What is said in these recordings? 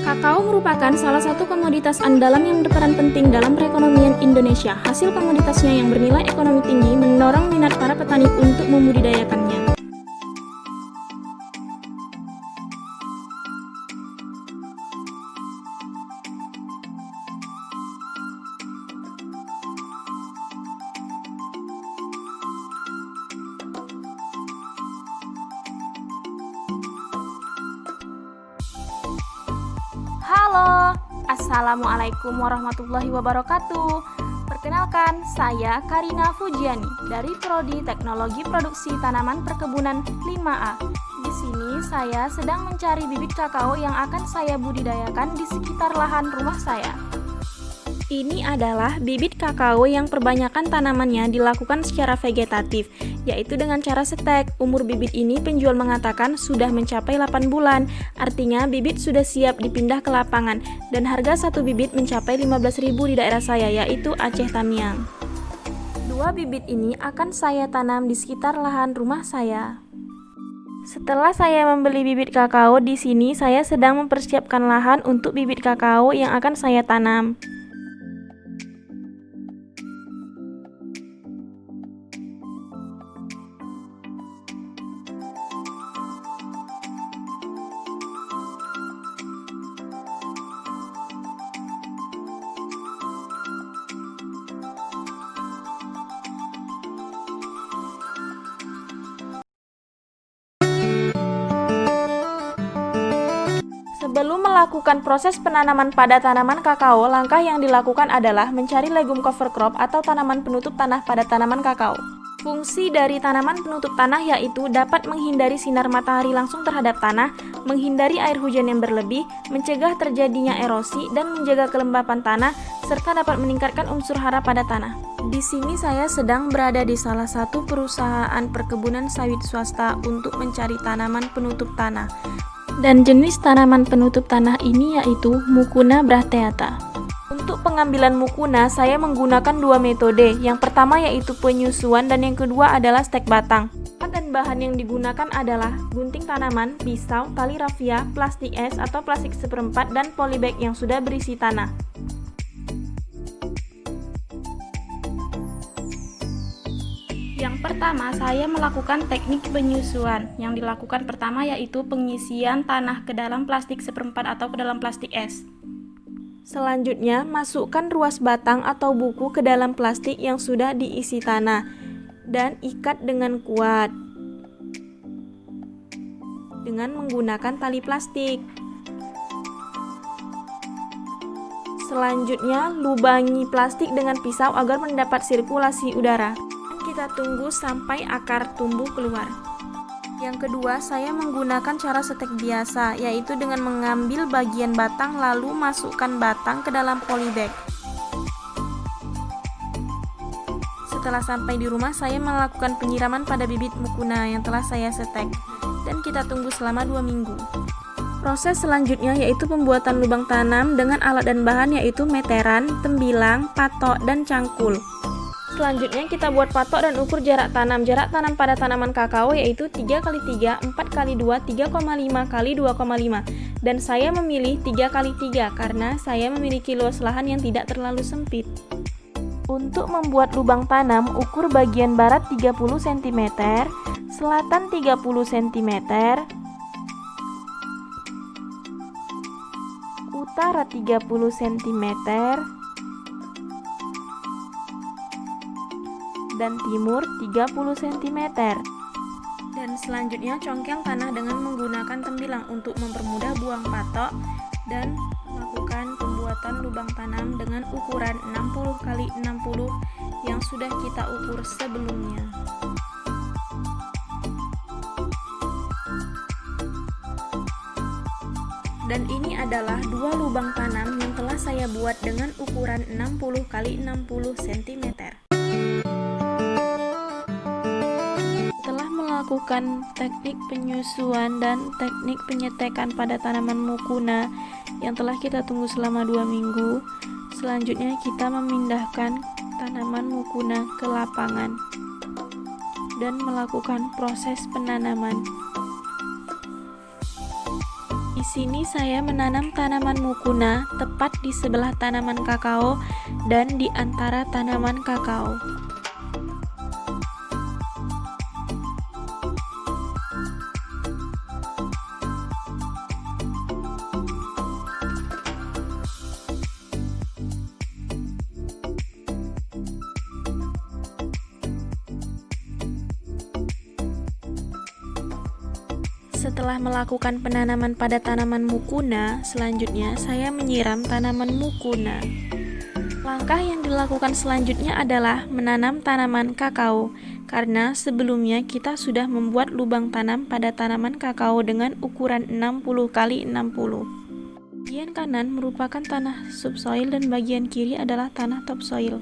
Kakao merupakan salah satu komoditas andalan yang berperan penting dalam perekonomian Indonesia. Hasil komoditasnya yang bernilai ekonomi tinggi mendorong minat para petani untuk membudidayakannya. Halo, Assalamualaikum warahmatullahi wabarakatuh. Perkenalkan, saya Karina Fujiani dari Prodi Teknologi Produksi Tanaman Perkebunan 5A. Di sini saya sedang mencari bibit kakao yang akan saya budidayakan di sekitar lahan rumah saya. Ini adalah bibit kakao yang perbanyakan tanamannya dilakukan secara vegetatif, yaitu dengan cara setek. Umur bibit ini penjual mengatakan sudah mencapai 8 bulan, artinya bibit sudah siap dipindah ke lapangan, dan harga satu bibit mencapai 15.000 di daerah saya, yaitu Aceh Tamiang. Dua bibit ini akan saya tanam di sekitar lahan rumah saya. Setelah saya membeli bibit kakao, di sini saya sedang mempersiapkan lahan untuk bibit kakao yang akan saya tanam. Sebelum melakukan proses penanaman pada tanaman kakao, langkah yang dilakukan adalah mencari legum cover crop atau tanaman penutup tanah pada tanaman kakao. Fungsi dari tanaman penutup tanah yaitu dapat menghindari sinar matahari langsung terhadap tanah, menghindari air hujan yang berlebih, mencegah terjadinya erosi, dan menjaga kelembapan tanah, serta dapat meningkatkan unsur hara pada tanah. Di sini saya sedang berada di salah satu perusahaan perkebunan sawit swasta untuk mencari tanaman penutup tanah. Dan jenis tanaman penutup tanah ini yaitu Mucuna bracteata. Untuk pengambilan Mucuna, saya menggunakan dua metode. Yang pertama yaitu penyusuan dan yang kedua adalah stek batang. Dan bahan yang digunakan adalah gunting tanaman, pisau, tali rafia, plastik es atau plastik seperempat, dan polybag yang sudah berisi tanah. Yang pertama, saya melakukan teknik penyusuan. Yang dilakukan pertama yaitu pengisian tanah ke dalam plastik seperempat atau ke dalam plastik es. Selanjutnya, masukkan ruas batang atau buku ke dalam plastik yang sudah diisi tanah dan ikat dengan kuat dengan menggunakan tali plastik. Selanjutnya, lubangi plastik dengan pisau agar mendapat sirkulasi udara. Kita tunggu sampai akar tumbuh keluar. Yang kedua, saya menggunakan cara setek biasa, yaitu dengan mengambil bagian batang lalu masukkan batang ke dalam polybag. Setelah sampai di rumah, saya melakukan penyiraman pada bibit Mucuna yang telah saya setek, dan kita tunggu selama 2 minggu. Proses selanjutnya yaitu pembuatan lubang tanam dengan alat dan bahan yaitu meteran, tembilang, patok, dan cangkul. Selanjutnya kita buat patok dan ukur jarak tanam. Jarak tanam pada tanaman kakao yaitu 3x3, 4x2, 3,5x2,5. Dan saya memilih 3x3 karena saya memiliki luas lahan yang tidak terlalu sempit. Untuk membuat lubang tanam, ukur bagian barat 30 cm, selatan 30 cm, utara 30 cm, dan timur 30 cm. Dan selanjutnya congkel tanah dengan menggunakan tembilang untuk mempermudah buang patok dan lakukan pembuatan lubang tanam dengan ukuran 60x60 yang sudah kita ukur sebelumnya. Dan ini adalah dua lubang tanam yang telah saya buat dengan ukuran 60x60 cm. Melakukan teknik penyusuan dan teknik penyetekan pada tanaman Mucuna yang telah kita tunggu selama 2 minggu. Selanjutnya kita memindahkan tanaman Mucuna ke lapangan dan melakukan proses penanaman. Di sini saya menanam tanaman mukuna tepat di sebelah tanaman kakao dan di antara tanaman kakao. Setelah melakukan penanaman pada tanaman mukuna, selanjutnya saya menyiram tanaman mukuna. Langkah yang dilakukan selanjutnya adalah menanam tanaman kakao, karena sebelumnya kita sudah membuat lubang tanam pada tanaman kakao dengan ukuran 60 x 60. Bagian kanan merupakan tanah subsoil dan bagian kiri adalah tanah topsoil.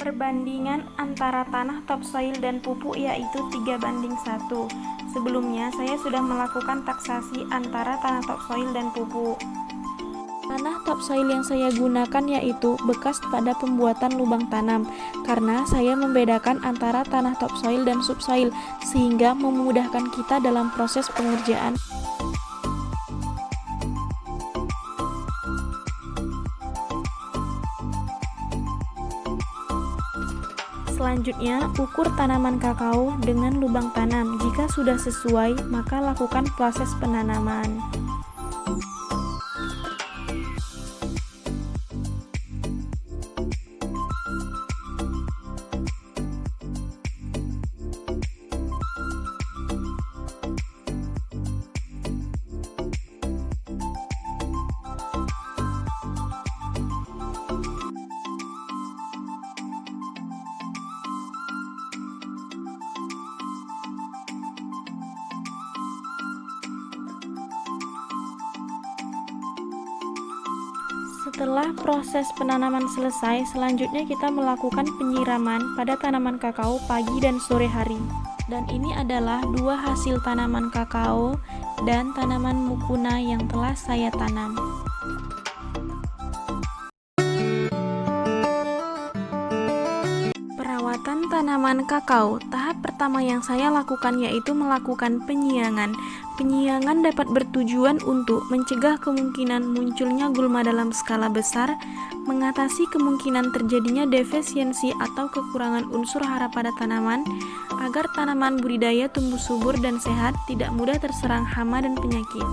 Perbandingan antara tanah topsoil dan pupuk yaitu 3:1. Sebelumnya saya sudah melakukan taksasi antara tanah topsoil dan pupuk. Tanah topsoil yang saya gunakan yaitu bekas pada pembuatan lubang tanam, karena saya membedakan antara tanah topsoil dan subsoil sehingga memudahkan kita dalam proses pengerjaan. Selanjutnya, ukur tanaman kakao dengan lubang tanam. Jika sudah sesuai, maka lakukan proses penanaman. Setelah proses penanaman selesai, selanjutnya kita melakukan penyiraman pada tanaman kakao pagi dan sore hari. Dan ini adalah dua hasil tanaman kakao dan tanaman mukuna yang telah saya tanam. Perawatan tanaman kakao. Tahap pertama yang saya lakukan yaitu melakukan penyiangan. Penyiangan dapat bertujuan untuk mencegah kemungkinan munculnya gulma dalam skala besar, mengatasi kemungkinan terjadinya defisiensi atau kekurangan unsur hara pada tanaman, agar tanaman budidaya tumbuh subur dan sehat, tidak mudah terserang hama dan penyakit.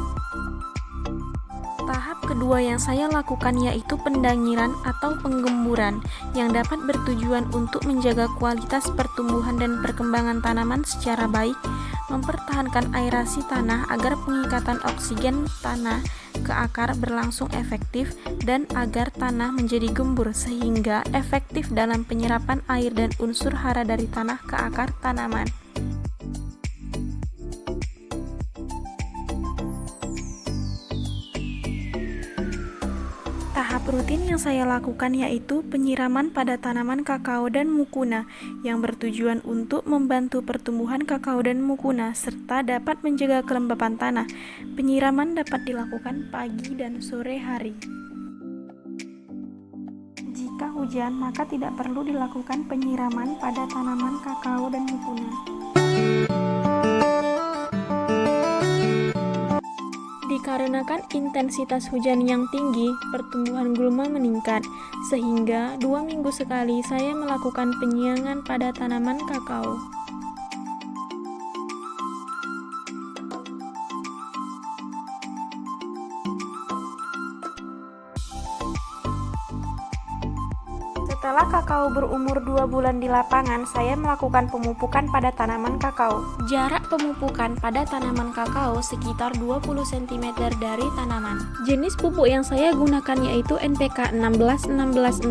Tahap kedua yang saya lakukan yaitu pendangiran atau penggemburan yang dapat bertujuan untuk menjaga kualitas pertumbuhan dan perkembangan tanaman secara baik, mempertahankan aerasi tanah agar pengikatan oksigen tanah ke akar berlangsung efektif dan agar tanah menjadi gembur sehingga efektif dalam penyerapan air dan unsur hara dari tanah ke akar tanaman. Tahap rutin yang saya lakukan yaitu penyiraman pada tanaman kakao dan mukuna yang bertujuan untuk membantu pertumbuhan kakao dan mukuna serta dapat menjaga kelembapan tanah. Penyiraman dapat dilakukan pagi dan sore hari. Jika hujan, maka tidak perlu dilakukan penyiraman pada tanaman kakao dan mukuna. Dikarenakan intensitas hujan yang tinggi, pertumbuhan gulma meningkat, sehingga 2 minggu sekali saya melakukan penyiangan pada tanaman kakao. Setelah kakao berumur 2 bulan di lapangan, saya melakukan pemupukan pada tanaman kakao. Jarak pemupukan pada tanaman kakao sekitar 20 cm dari tanaman. Jenis pupuk yang saya gunakan yaitu NPK 16-16-16,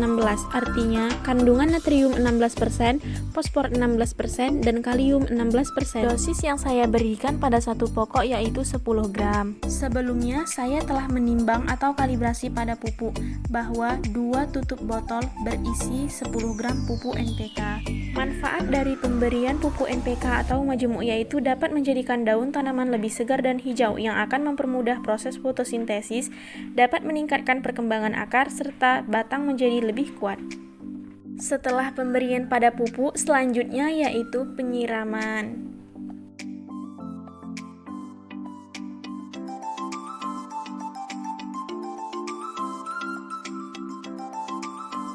artinya kandungan natrium 16%, fosfor 16%, dan kalium 16%. Dosis yang saya berikan pada satu pokok yaitu 10 gram. Sebelumnya, saya telah menimbang atau kalibrasi pada pupuk bahwa 2 tutup botol berisi 10 gram pupuk NPK. Manfaat dari pemberian pupuk NPK atau majemuk yaitu dapat menjadikan daun tanaman lebih segar dan hijau yang akan mempermudah proses fotosintesis, dapat meningkatkan perkembangan akar, serta batang menjadi lebih kuat. Setelah pemberian pada pupuk, selanjutnya yaitu penyiraman.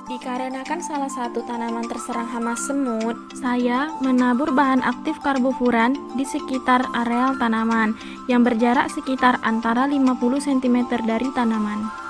Dikarenakan salah satu tanaman terserang hama semut, saya menabur bahan aktif karbofuran di sekitar areal tanaman yang berjarak sekitar antara 50 cm dari tanaman.